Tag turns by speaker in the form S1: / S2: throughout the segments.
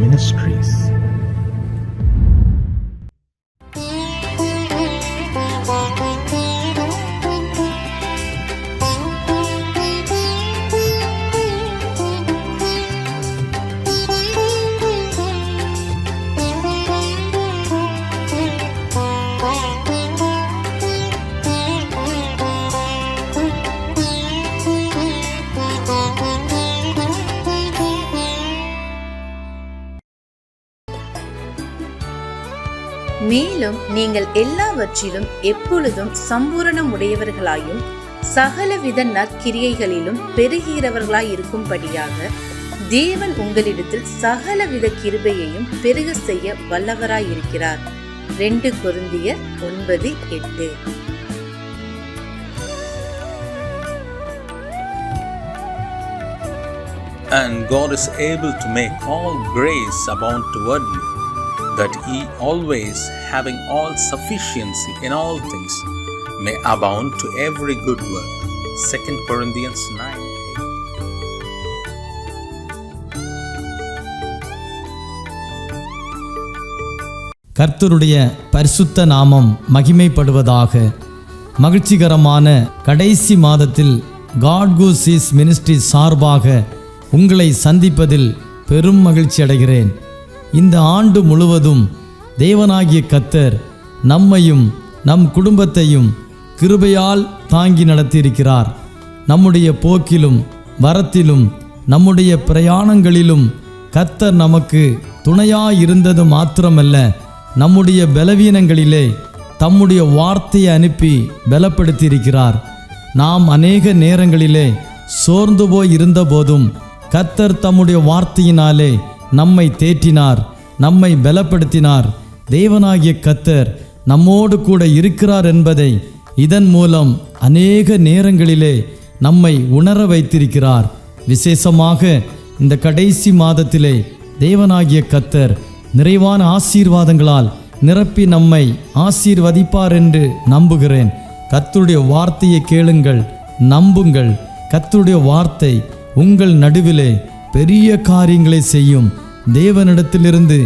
S1: Ministries.
S2: மேலும் நீங்கள் எல்லாவற்றிலும் எப்பொழுதும் சம்பூரணம் உடையவர்களாயும் சகலவித நற்கிரியைகளிலும் பெருகிறவர்களாய் இருக்கும்படியாக தேவன் உங்களிடத்தில் சகலவித கிருபையையும் பெருக செய்ய வல்லவராயிருக்கிறார். 2 கொரிந்தியர் 9:8.
S3: And God is able to make all grace abound toward you, that ye always, having all sufficiency in all things, may abound to every good work. 2 Corinthians 9:8.
S4: கர்த்தருடைய பரிசுத்த நாமம் மகிமைப்படுவதாக. மகிழ்ச்சிகரமான கடைசி மாதத்தில் God Goes East Ministry சார்பாக உங்களை சந்திப்பதில் பெரும் மகிழ்ச்சி அடைகிறேன். இந்த ஆண்டு முழுவதும் தேவனாகிய கர்த்தர் நம்மையும் நம் குடும்பத்தையும் கிருபையால் தாங்கி நடத்தியிருக்கிறார். நம்முடைய போக்கிலும் வரத்திலும் நம்முடைய பிரயாணங்களிலும் கர்த்தர் நமக்கு துணையாயிருந்தது மாத்திரமல்ல, நம்முடைய பலவீனங்களிலே தம்முடைய வார்த்தையை அனுப்பி பலப்படுத்தியிருக்கிறார். நாம் அநேக நேரங்களிலே சோர்ந்து போய் இருந்த போதும் கர்த்தர் தம்முடைய வார்த்தையினாலே நம்மை தேற்றினார், நம்மை பலப்படுத்தினார். தேவனாகிய கர்த்தர் நம்மோடு கூட இருக்கிறார் என்பதை இதன் மூலம் அநேக நேரங்களிலே நம்மை உணர வைத்திருக்கிறார். விசேஷமாக இந்த கடைசி மாதத்திலே தேவனாகிய கர்த்தர் நிறைவான ஆசீர்வாதங்களால் நிரப்பி நம்மை ஆசீர்வதிப்பார் என்று நம்புகிறேன். கர்த்தருடைய வார்த்தையை கேளுங்கள், நம்புங்கள். கர்த்தருடைய வார்த்தை உங்கள் நடுவிலே பெரிய காரியங்களை செய்யும். தேவனிடத்திலிருந்து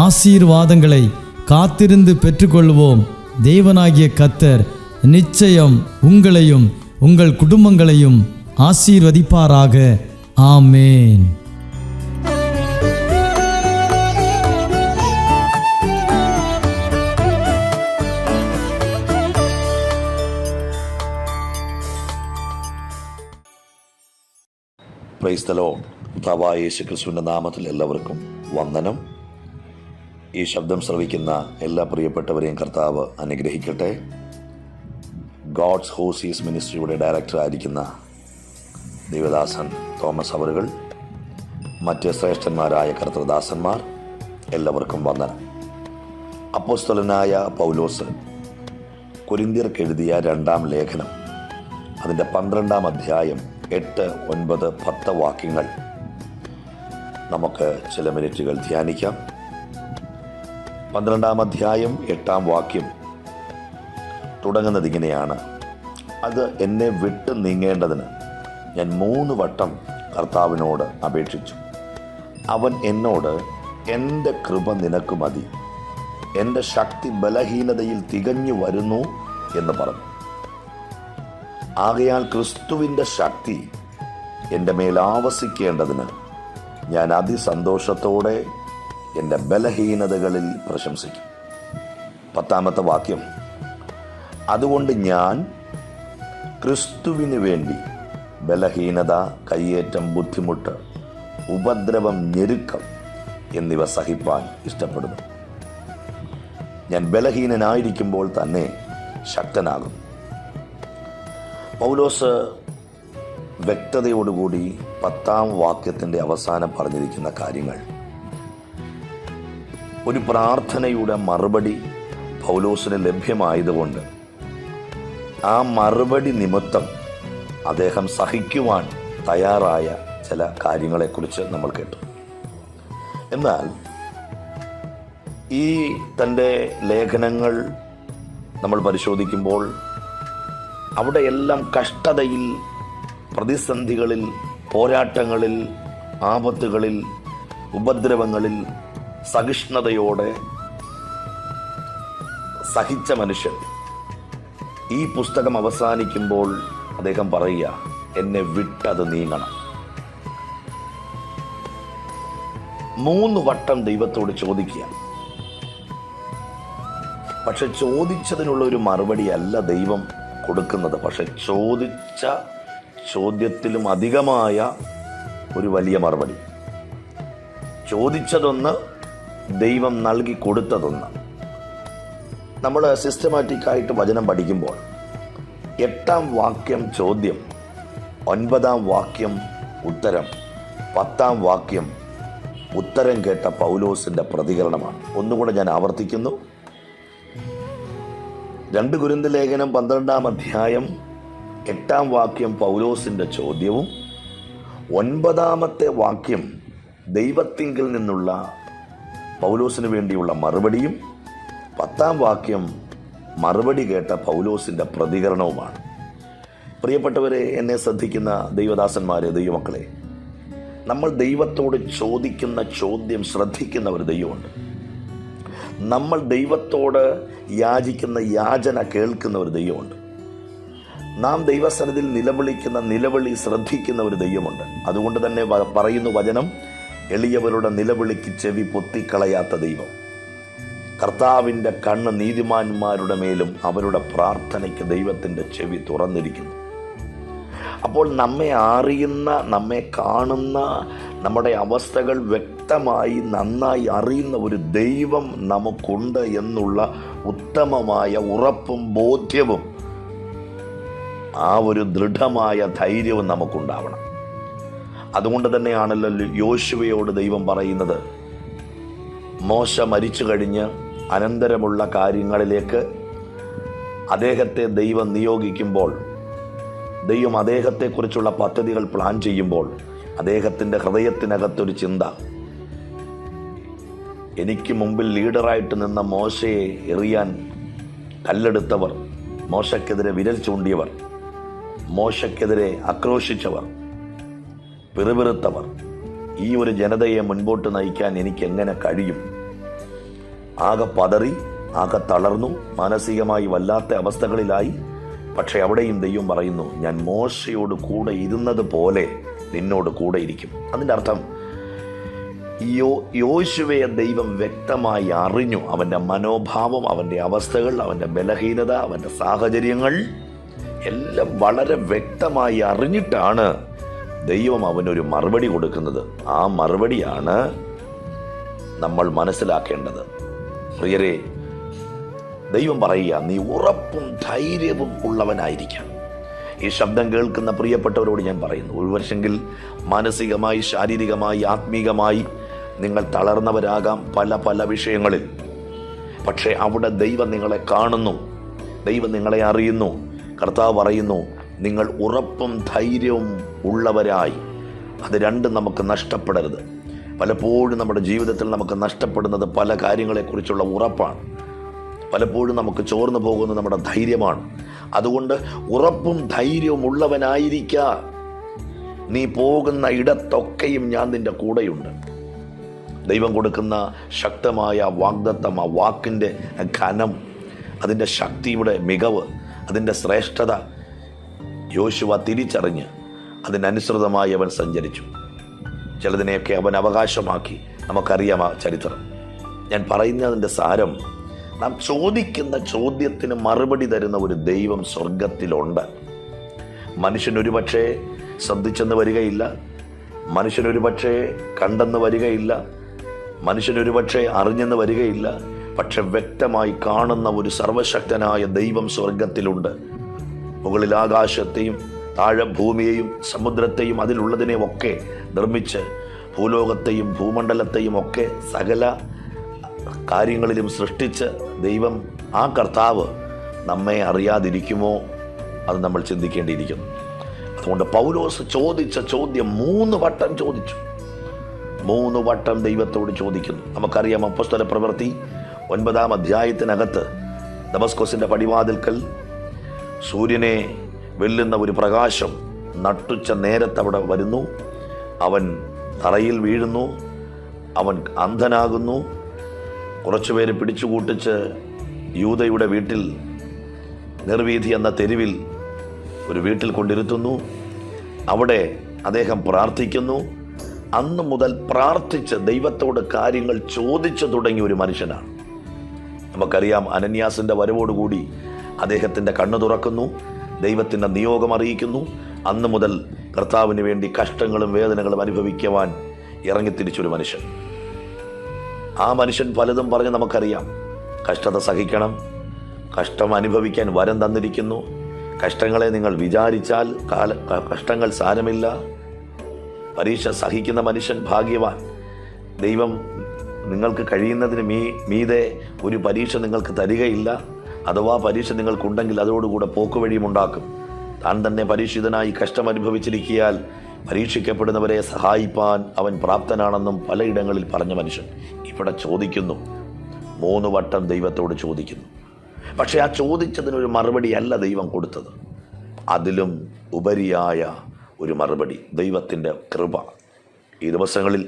S4: ஆசீர்வாதங்களை காத்திருந்து பெற்றுக்கொள்வோம். தேவனாகிய கர்த்தர் நிச்சயம் உங்களையும் உங்கள் குடும்பங்களையும் ஆசீர்வதிப்பாராக. ஆமேன்.
S5: Praise the Lord. കർത്താവായ യേശുക്രിസ്തുവിൻ്റെ നാമത്തിൽ എല്ലാവർക്കും വന്ദനം. ഈ ശബ്ദം ശ്രവിക്കുന്ന എല്ലാ പ്രിയപ്പെട്ടവരെയും കർത്താവ് അനുഗ്രഹിക്കട്ടെ. ഗോഡ്സ് ഹോസ് ഈസ് മിനിസ്ട്രിയുടെ ഡയറക്ടറായിരിക്കുന്ന ദേവദാസൻ തോമസ് അവറുകൾ, മറ്റ് ശ്രേഷ്ഠന്മാരായ കർത്തൃദാസന്മാർ, എല്ലാവർക്കും വന്ദനം. അപ്പോസ്തലനായ പൗലോസ് കൊരിന്ത്യർക്ക് എഴുതിയ 2-ാം ലേഖനം, അതിൻ്റെ 12-ാം അധ്യായം 8, 9, 10 വാക്യങ്ങൾ നമുക്ക് ചില മിനിറ്റുകൾ ധ്യാനിക്കാം. 12-ാം അധ്യായം 8-ാം വാക്യം തുടങ്ങുന്നത് ഇങ്ങനെയാണ്: അത് എന്നെ വിട്ട് നീങ്ങേണ്ടതിന് ഞാൻ 3 വട്ടം കർത്താവിനോട് അപേക്ഷിച്ചു. അവൻ എന്നോട്, എൻ്റെ കൃപ നിനക്ക് മതി, എൻ്റെ ശക്തി ബലഹീനതയിൽ തികഞ്ഞു വരുന്നു എന്ന് പറഞ്ഞു. ആകയാൽ ക്രിസ്തുവിൻ്റെ ശക്തി എൻ്റെ മേൽ ആവസിക്കേണ്ടതിന് ഞാൻ അതിസന്തോഷത്തോടെ എൻ്റെ ബലഹീനതകളിൽ പ്രശംസിക്കും. 10-ാമത്തെ വാക്യം: അതുകൊണ്ട് ഞാൻ ക്രിസ്തുവിന് വേണ്ടി ബലഹീനത, കയ്യേറ്റം, ബുദ്ധിമുട്ട്, ഉപദ്രവം, ഞെരുക്കം എന്നിവ സഹിപ്പാൻ ഇഷ്ടപ്പെടുന്നു. ഞാൻ ബലഹീനനായിരിക്കുമ്പോൾ തന്നെ ശക്തനാകും. പൗലോസ് വ്യക്തതയോടുകൂടി 10-ാം വാക്യത്തിൻ്റെ അവസാനം പറഞ്ഞിരിക്കുന്ന കാര്യങ്ങൾ, ഒരു പ്രാർത്ഥനയുടെ മറുപടി പൗലോസിന് ലഭ്യമായതുകൊണ്ട് ആ മറുപടി നിമിത്തം അദ്ദേഹം സഹിക്കുവാൻ തയ്യാറായ ചില കാര്യങ്ങളെക്കുറിച്ച് നമ്മൾ കേട്ടു. എന്നാൽ ഈ തൻ്റെ ലേഖനങ്ങൾ നമ്മൾ പരിശോധിക്കുമ്പോൾ അവിടെയെല്ലാം കഷ്ടതയിൽ, പ്രതിസന്ധികളിൽ, പോരാട്ടങ്ങളിൽ, ആപത്തുകളിൽ ഉപദ്രവങ്ങളിൽ സഹിഷ്ണുതയോടെ സഹിച്ച മനുഷ്യൻ ഈ പുസ്തകം അവസാനിക്കുമ്പോൾ അദ്ദേഹം പറയുക, എന്നെ വിട്ടത് നീങ്ങണം. 3 വട്ടം ദൈവത്തോട് ചോദിക്കുക. പക്ഷെ ചോദിച്ചതിനുള്ള ഒരു മറുപടി അല്ല ദൈവം കൊടുക്കുന്നത്. പക്ഷെ ചോദിച്ച ചോദ്യത്തിലും അധികമായ ഒരു വലിയ മറുപടി. ചോദിച്ചതൊന്ന്, ദൈവം നൽകി കൊടുത്തതൊന്ന്. നമ്മൾ സിസ്റ്റമാറ്റിക്കായിട്ട് വചനം പഠിക്കുമ്പോൾ 8-ാം വാക്യം ചോദ്യം, 9-ാം വാക്യം ഉത്തരം, 10-ാം വാക്യം ഉത്തരം കേട്ട പൗലോസിന്റെ പ്രതികരണമാണ്. ഒന്നുകൂടെ ഞാൻ ആവർത്തിക്കുന്നു. 2 കൊരിന്ത്യർ ലേഖനം 12-ാം അധ്യായം 8-ാം വാക്യം പൗലോസിന്റെ ചോദ്യവും 9-ാമത്തെ വാക്യം ദൈവത്തിങ്കിൽ നിന്നുള്ള പൗലോസിന് വേണ്ടിയുള്ള മറുപടിയും 10-ാം വാക്യം മറുപടി കേട്ട പൗലോസിന്റെ പ്രതികരണവുമാണ്. പ്രിയപ്പെട്ടവരെ, എന്നെ ശ്രദ്ധിക്കുന്ന ദൈവദാസന്മാരെ, ദൈവമക്കളെ, നമ്മൾ ദൈവത്തോട് ചോദിക്കുന്ന ചോദ്യം ശ്രദ്ധിക്കുന്ന ഒരു ദൈവമുണ്ട്. നമ്മൾ ദൈവത്തോട് യാചിക്കുന്ന യാചന കേൾക്കുന്ന ഒരു ദൈവമുണ്ട്. നാം ദൈവസന്നിധിയിൽ നിലവിളിക്കുന്ന നിലവിളി ശ്രദ്ധിക്കുന്ന ഒരു ദൈവമുണ്ട്. അതുകൊണ്ട് തന്നെ പറയുന്നു വചനം, എളിയവരുടെ നിലവിളിക്ക് ചെവി പൊത്തിക്കളയാത്ത ദൈവം. കർത്താവിൻ്റെ കണ്ണ് നീതിമാന്മാരുടെ മേലും അവരുടെ പ്രാർത്ഥനയ്ക്ക് ദൈവത്തിൻ്റെ ചെവി തുറന്നിരിക്കുന്നു. അപ്പോൾ നമ്മെ അറിയുന്ന, നമ്മെ കാണുന്ന, നമ്മുടെ അവസ്ഥകൾ വ്യക്തമായി നന്നായി അറിയുന്ന ഒരു ദൈവം നമുക്കുണ്ട് എന്നുള്ള ഉത്തമമായ ഉറപ്പും ബോധ്യവും ആ ഒരു ദൃഢമായ ധൈര്യവും നമുക്കുണ്ടാവണം. അതുകൊണ്ട് തന്നെയാണല്ലോ യോശുവയോട് ദൈവം പറയുന്നത്, മോശ മരിച്ചു കഴിഞ്ഞ് അനന്തരമുള്ള കാര്യങ്ങളിലേക്ക് അദ്ദേഹത്തെ ദൈവം നിയോഗിക്കുമ്പോൾ, ദൈവം അദ്ദേഹത്തെക്കുറിച്ചുള്ള പദ്ധതികൾ പ്ലാൻ ചെയ്യുമ്പോൾ അദ്ദേഹത്തിൻ്റെ ഹൃദയത്തിനകത്തൊരു ചിന്ത, എനിക്ക് മുമ്പിൽ ലീഡറായിട്ട് നിന്ന മോശയെ എറിയാൻ കല്ലെടുത്തവർ, മോശയ്ക്കെതിരെ വിരൽ ചൂണ്ടിയവർ, മോശയ്ക്കെതിരെ ആക്രോശിച്ചവർ, പിറുപിറുത്തവർ, ഈ ഒരു ജനതയെ മുൻപോട്ട് നയിക്കാൻ എനിക്ക് എങ്ങനെ കഴിയും? ആകെ പതറി, ആകെ തളർന്നു, മാനസികമായി വല്ലാത്ത അവസ്ഥകളിലായി. പക്ഷെ അവിടെയും ദൈവം പറയുന്നു, ഞാൻ മോശയോട് കൂടെ ഇരുന്നത് പോലെ നിന്നോട് കൂടെ ഇരിക്കും. അതിൻ്റെ അർത്ഥം യോശുവയെ ദൈവം വ്യക്തമായി അറിഞ്ഞു. അവൻ്റെ മനോഭാവം, അവൻ്റെ അവസ്ഥകൾ, അവൻ്റെ ബലഹീനത, അവൻ്റെ സാഹചര്യങ്ങൾ എല്ലാം വളരെ വ്യക്തമായി അറിഞ്ഞിട്ടാണ് ദൈവം അവനൊരു മറുപടി കൊടുക്കുന്നത്. ആ മറുപടിയാണ് നമ്മൾ മനസ്സിലാക്കേണ്ടത്. പ്രിയരെ, ദൈവം പറയുക, നീ ഉറപ്പും ധൈര്യവും ഉള്ളവനായിരിക്കാം. ഈ ശബ്ദം കേൾക്കുന്ന പ്രിയപ്പെട്ടവരോട് ഞാൻ പറയുന്നു, ഒരു വർഷമെങ്കിൽ മാനസികമായി, ശാരീരികമായി, ആത്മീകമായി നിങ്ങൾ തളർന്നവരാകാം പല വിഷയങ്ങളിൽ. പക്ഷേ അവിടെ ദൈവം നിങ്ങളെ കാണുന്നു, ദൈവം നിങ്ങളെ അറിയുന്നു. കർത്താവ് പറയുന്നു, നിങ്ങൾ ഉറപ്പും ധൈര്യവും ഉള്ളവരായി. അത് രണ്ടും നമുക്ക് നഷ്ടപ്പെടരുത്. പലപ്പോഴും നമ്മുടെ ജീവിതത്തിൽ നമുക്ക് നഷ്ടപ്പെടുന്നത് പല കാര്യങ്ങളെക്കുറിച്ചുള്ള ഉറപ്പാണ്. പലപ്പോഴും നമുക്ക് ചോർന്നു പോകുന്നത് നമ്മുടെ ധൈര്യമാണ്. അതുകൊണ്ട് ഉറപ്പും ധൈര്യവും ഉള്ളവനായിരിക്ക. നീ പോകുന്ന ഇടത്തൊക്കെയും ഞാൻ നിന്റെ കൂടെയുണ്ട്. ദൈവം കൊടുക്കുന്ന ശക്തമായ വാഗ്ദത്തം, ആ വാക്കിൻ്റെ ഘനം, അതിൻ്റെ ശക്തിയുടെ മികവ്, അതിൻ്റെ ശ്രേഷ്ഠത യോശുവ തിരിച്ചറിഞ്ഞ് അതിനനുസൃതമായി അവൻ സഞ്ചരിച്ചു. ചിലതിനെയൊക്കെ അവൻ അവകാശമാക്കി. നമുക്കറിയാം ആ ചരിത്രം. ഞാൻ പറയുന്നതിൻ്റെ സാരം, നാം ചോദിക്കുന്ന ചോദ്യത്തിന് മറുപടി തരുന്ന ഒരു ദൈവം സ്വർഗത്തിലുണ്ട്. മനുഷ്യനൊരു പക്ഷേ ശ്രദ്ധിച്ചെന്ന് വരികയില്ല, മനുഷ്യനൊരു പക്ഷേ കണ്ടെന്ന് വരികയില്ല, മനുഷ്യനൊരു പക്ഷേ അറിഞ്ഞെന്ന് വരികയില്ല. പക്ഷെ വ്യക്തമായി കാണുന്ന ഒരു സർവശക്തനായ ദൈവം സ്വർഗത്തിലുണ്ട്. മുകളിൽ ആകാശത്തെയും താഴെ ഭൂമിയെയും സമുദ്രത്തെയും അതിലുള്ളതിനെയും ഒക്കെ നിർമ്മിച്ച്, ഭൂലോകത്തെയും ഭൂമണ്ഡലത്തെയും ഒക്കെ സകല കാര്യങ്ങളിലും സൃഷ്ടിച്ച് ദൈവം, ആ കർത്താവ് നമ്മെ അറിയാതിരിക്കുമോ? അത് നമ്മൾ ചിന്തിക്കേണ്ടിയിരിക്കുന്നു. അതുകൊണ്ട് പൗലോസ് ചോദിച്ച ചോദ്യം 3 വട്ടം ചോദിച്ചു. 3 വട്ടം ദൈവത്തോട് ചോദിക്കുന്നു. നമുക്കറിയാം, അപ്പോസ്തല പ്രവൃത്തി 9-ാം അധ്യായത്തിനകത്ത് ദമസ്കോസിൻ്റെ പടിവാതിൽക്കൽ സൂര്യനെ വെല്ലുന്ന ഒരു പ്രകാശം നട്ടുച്ച നേരത്ത് അവിടെ വരുന്നു. അവൻ തറയിൽ വീഴുന്നു. അവൻ അന്ധനാകുന്നു. കുറച്ചുപേര് പിടിച്ചുകൂട്ടിച്ച് യൂദയുടെ വീട്ടിൽ, നിർവീഥി എന്ന തെരുവിൽ ഒരു വീട്ടിൽ കൊണ്ടിരുത്തുന്നു. അവിടെ അദ്ദേഹം പ്രാർത്ഥിക്കുന്നു. അന്ന് മുതൽ പ്രാർത്ഥിച്ച് ദൈവത്തോട് കാര്യങ്ങൾ ചോദിച്ചു തുടങ്ങിയ ഒരു മനുഷ്യനാണ്. നമുക്കറിയാം, അനന്യാസിൻ്റെ വരവോടുകൂടി അദ്ദേഹത്തിൻ്റെ കണ്ണു തുറക്കുന്നു, ദൈവത്തിൻ്റെ നിയോഗം അറിയിക്കുന്നു. അന്ന് മുതൽ കർത്താവിന് വേണ്ടി കഷ്ടങ്ങളും വേദനകളും അനുഭവിക്കുവാൻ ഇറങ്ങിത്തിരിച്ചൊരു മനുഷ്യൻ. ആ മനുഷ്യൻ പലതും പറഞ്ഞ് നമുക്കറിയാം. കഷ്ടത സഹിക്കണം, കഷ്ടം അനുഭവിക്കാൻ വരം തന്നിരിക്കുന്നു, കഷ്ടങ്ങളെ നിങ്ങൾ വിചാരിച്ചാൽ കഷ്ടങ്ങൾ സാരമില്ല, പരീക്ഷ സഹിക്കുന്ന മനുഷ്യൻ ഭാഗ്യവാൻ, ദൈവം നിങ്ങൾക്ക് കഴിയുന്നതിന് മീതെ ഒരു പരീക്ഷ നിങ്ങൾക്ക് തരികയില്ല, അഥവാ പരീക്ഷ നിങ്ങൾക്കുണ്ടെങ്കിൽ അതോടുകൂടെ പോക്കുവഴിയും ഉണ്ടാക്കും. താൻ തന്നെ പരീക്ഷിതനായി കഷ്ടം അനുഭവിച്ചിരിക്കിയാൽ പരീക്ഷിക്കപ്പെടുന്നവരെ സഹായിപ്പാൻ അവൻ പ്രാപ്തനാണെന്നും പലയിടങ്ങളിൽ പറഞ്ഞ മനുഷ്യൻ ഇവിടെ ചോദിക്കുന്നു. 3 വട്ടം ദൈവത്തോട് ചോദിക്കുന്നു. പക്ഷേ ആ ചോദിച്ചതിനൊരു മറുപടിയല്ല ദൈവം കൊടുത്തത്. അതിലും ഉപരിയായ ഒരു മറുപടി, ദൈവത്തിൻ്റെ കൃപ. ഈ ദിവസങ്ങളിൽ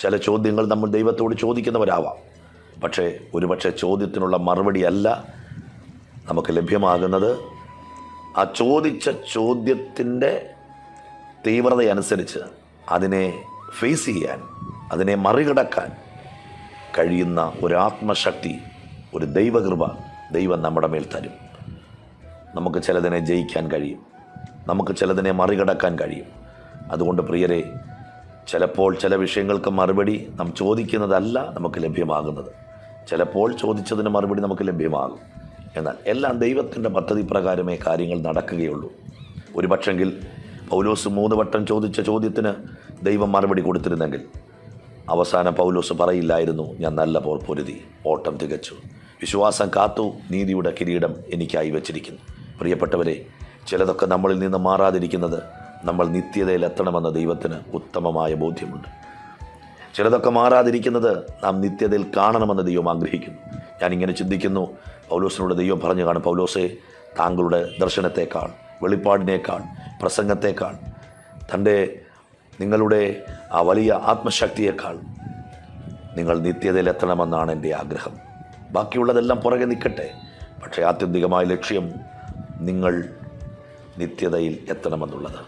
S5: ചില ചോദ്യങ്ങൾ നമ്മൾ ദൈവത്തോട് ചോദിക്കുന്നവരാവാം. പക്ഷേ ഒരുപക്ഷെ ചോദ്യത്തിനുള്ള മറുപടിയല്ല നമുക്ക് ലഭ്യമാകുന്നത്. ആ ചോദിച്ച ചോദ്യത്തിൻ്റെ തീവ്രതയനുസരിച്ച് അതിനെ ഫേസ് ചെയ്യാൻ, അതിനെ മറികടക്കാൻ കഴിയുന്ന ഒരു ആത്മശക്തി, ഒരു ദൈവകൃപ ദൈവം നമ്മുടെ മേൽ തരും. നമുക്ക് ചിലതിനെ ജയിക്കാൻ കഴിയും, നമുക്ക് ചിലതിനെ മറികടക്കാൻ കഴിയും. അതുകൊണ്ട് പ്രിയരെ, ചിലപ്പോൾ ചില വിഷയങ്ങൾക്ക് മറുപടി നാം ചോദിക്കുന്നതല്ല നമുക്ക് ലഭ്യമാകുന്നത്. ചിലപ്പോൾ ചോദിച്ചതിന് മറുപടി നമുക്ക് ലഭ്യമാകും. എന്നാൽ എല്ലാം ദൈവത്തിൻ്റെ പദ്ധതി പ്രകാരമേ കാര്യങ്ങൾ നടക്കുകയുള്ളൂ. ഒരു പക്ഷെങ്കിൽ പൗലോസ് 3 വട്ടം ചോദിച്ച ചോദ്യത്തിന് ദൈവം മറുപടി കൊടുത്തിരുന്നെങ്കിൽ അവസാനം പൗലോസ് പറയില്ലായിരുന്നു, ഞാൻ നല്ല പോർ പൊരുതി, ഓട്ടം തികച്ചു, വിശ്വാസം കാത്തു, നീതിയുടെ കിരീടം എനിക്കായി വച്ചിരിക്കുന്നു. പ്രിയപ്പെട്ടവരെ, ചിലതൊക്കെ നമ്മളിൽ നിന്ന് മാറാതിരിക്കുന്നത് നമ്മൾ നിത്യതയിൽ എത്തണമെന്ന ദൈവത്തിന് ഉത്തമമായ ബോധ്യമുണ്ട്. ചിലതൊക്കെ മാറാതിരിക്കുന്നത് നാം നിത്യതയിൽ കാണണമെന്ന് ദൈവം ആഗ്രഹിക്കുന്നു. ഞാനിങ്ങനെ ചിന്തിക്കുന്നു, പൗലോസിനോട് ദൈവം പറഞ്ഞു കാണും, പൗലോസേ, താങ്കളുടെ ദർശനത്തേക്കാൾ, വെളിപ്പാടിനേക്കാൾ, പ്രസംഗത്തേക്കാൾ, നിങ്ങളുടെ ആ വലിയ ആത്മശക്തിയേക്കാൾ നിങ്ങൾ നിത്യതയിൽ എത്തണമെന്നാണ് എൻ്റെ ആഗ്രഹം. ബാക്കിയുള്ളതെല്ലാം പുറകെ നിൽക്കട്ടെ. പക്ഷേ ആത്യന്തികമായ ലക്ഷ്യം നിങ്ങൾ നിത്യതയിൽ എത്തണമെന്നുള്ളത്.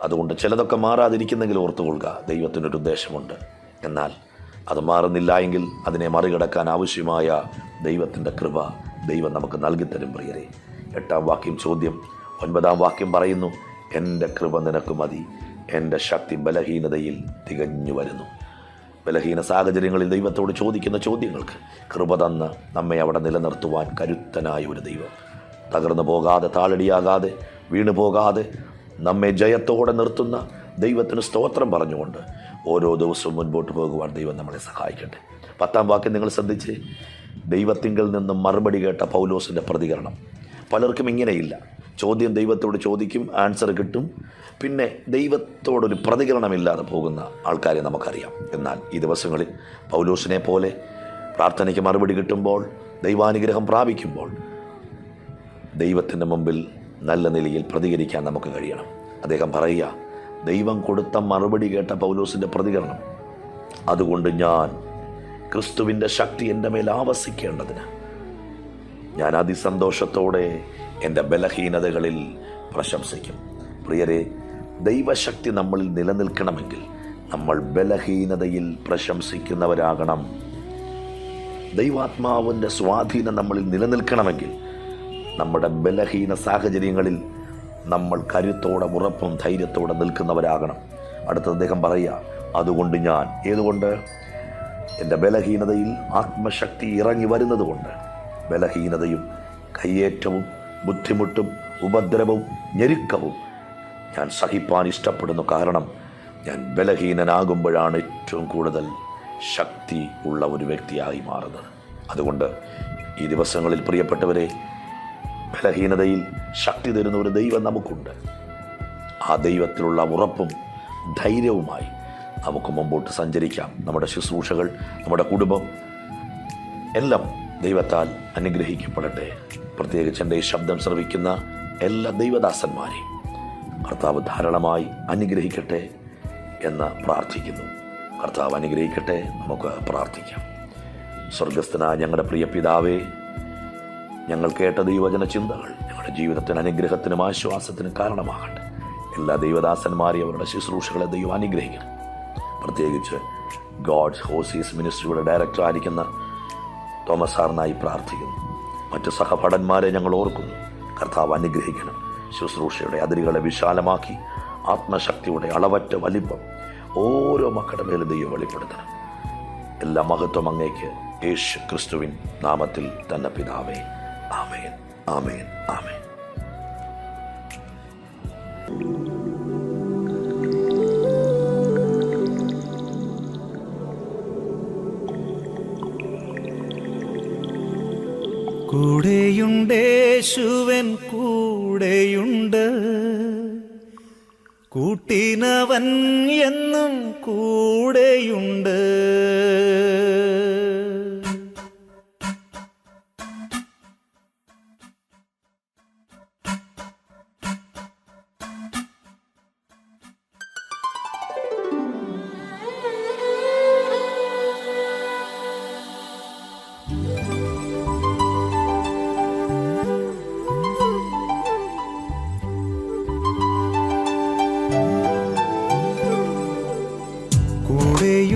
S5: അതുകൊണ്ട് ചിലതൊക്കെ മാറാതിരിക്കുന്നെങ്കിൽ ഓർത്തുകൊള്ളുക, ദൈവത്തിനൊരു ഉദ്ദേശമുണ്ട്. എന്നാൽ അത് മാറുന്നില്ല എങ്കിൽ അതിനെ മറികടക്കാൻ ആവശ്യമായ ദൈവത്തിൻ്റെ കൃപ ദൈവം നമുക്ക് നൽകിത്തരും. പ്രിയരെ, 8-ാം വാക്യം ചോദ്യം, 9-ാം വാക്യം പറയുന്നു, എൻ്റെ കൃപ നിനക്ക് മതി, എൻ്റെ ശക്തി ബലഹീനതയിൽ തികഞ്ഞു വരുന്നു. ബലഹീന സാഹചര്യങ്ങളിൽ ദൈവത്തോട് ചോദിക്കുന്ന ചോദ്യങ്ങൾക്ക് കൃപ തന്ന് നമ്മെ അവിടെ നിലനിർത്തുവാൻ കരുത്തനായ ഒരു ദൈവം, തകർന്നു പോകാതെ, താളടിയാകാതെ, വീണു പോകാതെ നമ്മെ ജയത്തോടെ നിർത്തുന്ന ദൈവത്തിന് സ്തോത്രം പറഞ്ഞുകൊണ്ട് ഓരോ ദിവസവും മുൻപോട്ട് പോകുവാൻ ദൈവം നമ്മളെ സഹായിക്കട്ടെ. 10-ാം വാക്യം നിങ്ങൾ ശ്രദ്ധിച്ച്, ദൈവത്തിങ്കിൽ നിന്നും മറുപടി കേട്ട പൗലോസിൻ്റെ പ്രതികരണം. പലർക്കും ഇങ്ങനെയില്ല. ചോദ്യം ദൈവത്തോട് ചോദിക്കും, ആൻസർ കിട്ടും, പിന്നെ ദൈവത്തോടൊരു പ്രതികരണമില്ലാതെ പോകുന്ന ആൾക്കാരെ നമുക്കറിയാം. എന്നാൽ ഈ ദിവസങ്ങളിൽ പൗലോസിനെ പോലെ പ്രാർത്ഥനയ്ക്ക് മറുപടി കിട്ടുമ്പോൾ, ദൈവാനുഗ്രഹം പ്രാപിക്കുമ്പോൾ ദൈവത്തിൻ്റെ മുമ്പിൽ നല്ല നിലയിൽ പ്രതികരിക്കാൻ നമുക്ക് കഴിയണം. അദ്ദേഹം പറയുക, ദൈവം കൊടുത്ത മറുപടി കേട്ട പൗലോസിൻ്റെ പ്രതികരണം, അതുകൊണ്ട് ഞാൻ ക്രിസ്തുവിൻ്റെ ശക്തി എൻ്റെ മേൽ ആവസിക്കേണ്ടതിന് ഞാൻ അതിസന്തോഷത്തോടെ എൻ്റെ ബലഹീനതകളിൽ പ്രശംസിക്കും. പ്രിയരെ, ദൈവശക്തി നമ്മളിൽ നിലനിൽക്കണമെങ്കിൽ നമ്മൾ ബലഹീനതയിൽ പ്രശംസിക്കുന്നവരാകണം. ദൈവാത്മാവിൻ്റെ സ്വാധീനം നമ്മളിൽ നിലനിൽക്കണമെങ്കിൽ നമ്മുടെ ബലഹീന സാഹചര്യങ്ങളിൽ നമ്മൾ കരുത്തോടെ, ഉറപ്പും ധൈര്യത്തോടെ നിൽക്കുന്നവരാകണം. അടുത്ത അദ്ദേഹം പറയുക, അതുകൊണ്ട് ഞാൻ, ഏതുകൊണ്ട്? എൻ്റെ ബലഹീനതയിൽ ആത്മശക്തി ഇറങ്ങി വരുന്നത് കൊണ്ട്. ബലഹീനതയും കയ്യേറ്റവും ബുദ്ധിമുട്ടും ഉപദ്രവവും ഞെരുക്കവും ഞാൻ സഹിപ്പാൻ ഇഷ്ടപ്പെടുന്നു. കാരണം ഞാൻ ബലഹീനനാകുമ്പോഴാണ് ഏറ്റവും കൂടുതൽ ശക്തി ഉള്ള ഒരു വ്യക്തിയായി മാറുന്നത്. അതുകൊണ്ട് ഈ ദിവസങ്ങളിൽ പ്രിയപ്പെട്ടവരെ, ബലഹീനതയിൽ ശക്തി തരുന്ന ഒരു ദൈവം നമുക്കുണ്ട്. ആ ദൈവത്തിലുള്ള ഉറപ്പും ധൈര്യവുമായി നമുക്ക് മുമ്പോട്ട് സഞ്ചരിക്കാം. നമ്മുടെ ശുശ്രൂഷകൾ, നമ്മുടെ കുടുംബം എല്ലാം ദൈവത്താൽ അനുഗ്രഹിക്കപ്പെടട്ടെ. പ്രത്യേകിച്ച് എൻ്റെ ഈ ശബ്ദം ശ്രവിക്കുന്ന എല്ലാ ദൈവദാസന്മാരെയും കർത്താവ് ധാരാളമായി അനുഗ്രഹിക്കട്ടെ എന്ന് പ്രാർത്ഥിക്കുന്നു. കർത്താവ് അനുഗ്രഹിക്കട്ടെ. നമുക്ക് പ്രാർത്ഥിക്കാം. സ്വർഗസ്ഥനായ ഞങ്ങളുടെ പ്രിയ പിതാവേ, ഞങ്ങൾ കേട്ട ദൈവവചന ചിന്തകൾ ഞങ്ങളുടെ ജീവിതത്തിന് അനുഗ്രഹത്തിനും ആശ്വാസത്തിനും കാരണമാകട്ടെ. എല്ലാ ദൈവദാസന്മാരെയും അവരുടെ ശുശ്രൂഷകളെ ദൈവം അനുഗ്രഹിക്കണം. പ്രത്യേകിച്ച് ഗോഡ്സ് ഹോസീസ് മിനിസ്ട്രിയുടെ ഡയറക്ടർ ആയിരിക്കുന്ന തോമസ് സാറിനായി പ്രാർത്ഥിക്കുന്നു. മറ്റ് സഹഭടന്മാരെ ഞങ്ങൾ ഓർക്കുന്നു. കർത്താവ് അനുഗ്രഹിക്കണം. ശുശ്രൂഷയുടെ അതിരുകളെ വിശാലമാക്കി ആത്മശക്തിയുടെ അളവറ്റ വലിപ്പം ഓരോ മക്കളുടെ മേലും ദൈവം വെളിപ്പെടുത്തണം. എല്ലാ മഹത്വം അങ്ങേക്ക് യേശു ക്രിസ്തുവിൻ നാമത്തിൽ തന്നെ പിതാവേ. ആമേൻ, ആമേൻ, ആമേൻ.
S1: കൂടെയുണ്ടേശുവൻ കൂടെയുണ്ട്, കൂട്ടിനവൻ എന്നും കൂടെയുണ്ട്.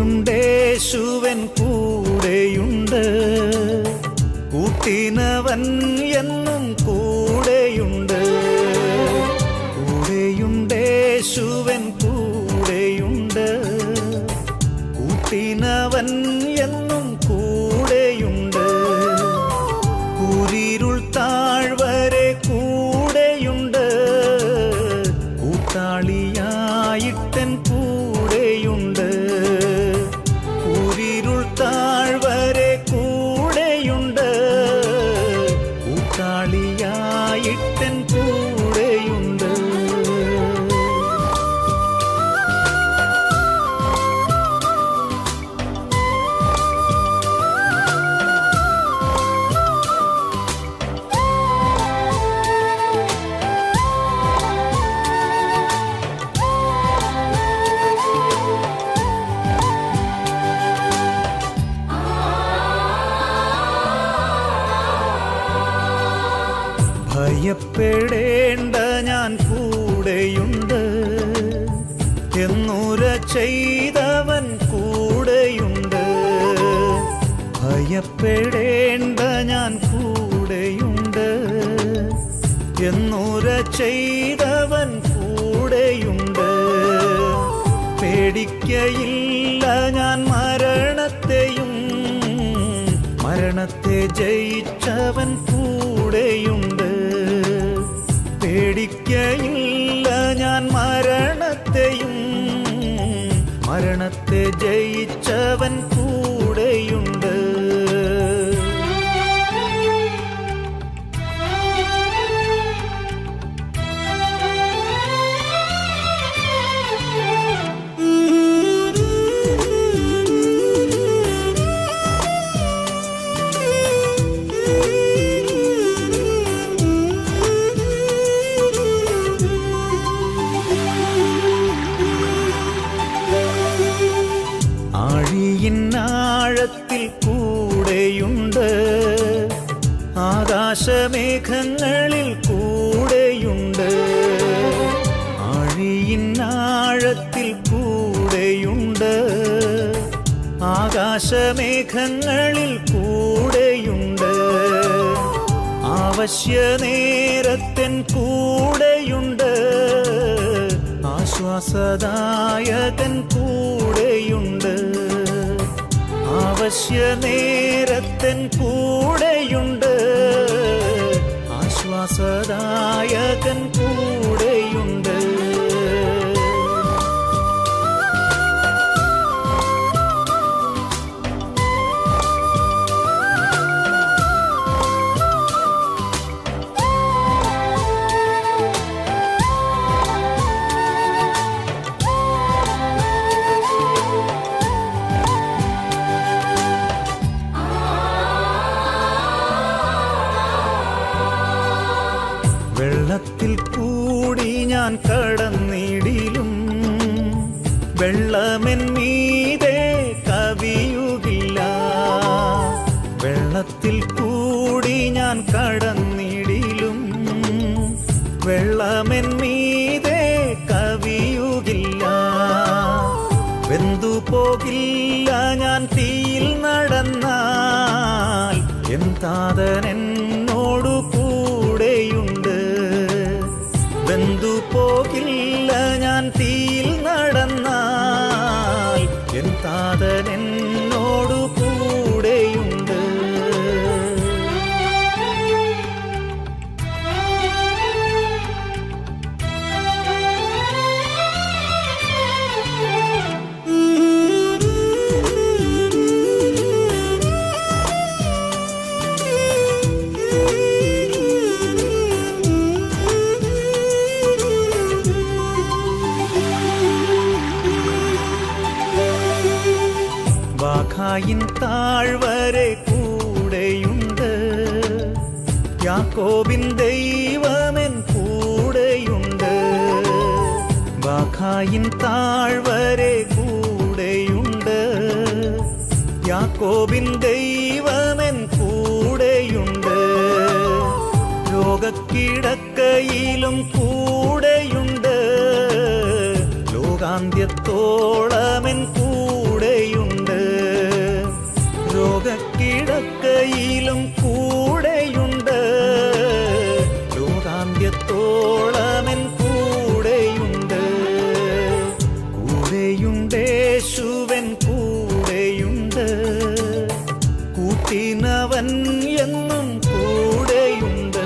S1: കൂടെയുണ്ടേശുവൻ കൂടെയുണ്ട്, കൂട്ടിനവൻ എന്നും കൂടെയുണ്ട്. കൂടെയുണ്ടേശുവൻ കൂടെയുണ്ട്, കൂട്ടിനവൻ എന്നും കൂടെയുണ്ട്. കൂരിരുൾ താഴ്വരെ കൂടെയുണ്ട്, കൂട്ടാളിയായിട്ടൻ കൂടെയുണ്ട്. കൂരിരുൾ താഴ്വരെ കൂടെയുണ്ട്, കൂട്ടാളിയായിട്ടൻ കൂടെയുണ്ട്. ഭയപ്പെടേണ്ട ഞാൻ കൂടെയുണ്ട്, എന്നുര ചെയ്തവൻ കൂടെയുണ്ട്. ഭയപ്പെടേണ്ട ഞാൻ കൂടെയുണ്ട്, എന്നുര ചെയ്തവൻ കൂടെയുണ്ട്. പേടിക്കയില്ല ഞാൻ മരണത്തെയും, മരണത്തെ ജയിച്ചവൻ കൂടെയുണ്ട്. പേടിക്കയില്ല ഞാൻ മരണത്തെയും, മരണത്തെ ജയിച്ചവൻ കൂടെയുണ്ട്. ആഴിയിന്നാഴത്തിൽ കൂടെയുണ്ട്, ആകാശമേഘങ്ങളിൽ കൂടെയുണ്ട്. ആഴിയിന്നാഴത്തിൽ കൂടെയുണ്ട്, ആകാശമേഘങ്ങളിൽ കൂടെയുണ്ട്. ആവശ്യനേരത്തൻ കൂടെയുണ്ട്, ആശ്വാസദായകൻ കൂടെയുണ്ട്. ആവശ്യനേരത്തൻ കൂടെയുണ്ട്, ആശ്വാസദായകൻ കൂടെയുണ്ട്. വെള്ളത്തിൽ കൂടി ഞാൻ കടന്നിടിലും, വെള്ളമെൻ മീതെ വെള്ളത്തിൽ കൂടി ഞാൻ കടന്നിടിലും വെള്ളമെന്മീതെ കവിയുകില്ല. വെന്തു പോകില്ല ഞാൻ തീയിൽ നടന്നാൽ, എൻ താതൻ എന്നോടു കൂടെയുണ്ട്. വെന്തു പോകില്ല ഞാൻ തീയിൽ നടന്നാൽ, എൻ താതൻ എന്നോടു കൂടെയുണ്ട്. ബാഖായിൻ താഴ്വരെ കൂടെയുണ്ട്. യാക്കോബിൻ ദൈവമെൻ കൂടെയുണ്ട്. ബാഖായിൻ താഴ്വരെ കൂടെയുണ്ട്. യാക്കോബിൻ ദൈവമെൻ കൂടെയുണ്ട്. രോഗക്കിടക്കയിലും കൂടെയുണ്ട്. ലോകാന്ത്യത്തോളമെൻ കൂടെയുണ്ട്. രോഗക്കിടക്കയിലും കൂടെയുണ്ട്. ലോകാന്ത്യത്തോളമെൻ കൂടെയുണ്ട്. കൂടെയുണ്ടേശുവൻ കൂടെയുണ്ട്. കൂട്ടിനവൻ എന്നും കൂടെയുണ്ട്.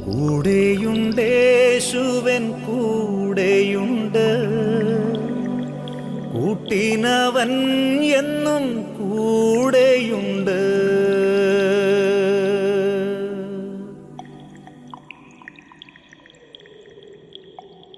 S1: കൂടെയുണ്ടേശുവൻ കൂടെയുണ്ട്. കൂട്ടിനവൻ എന്നും കൂടെയുണ്ട്.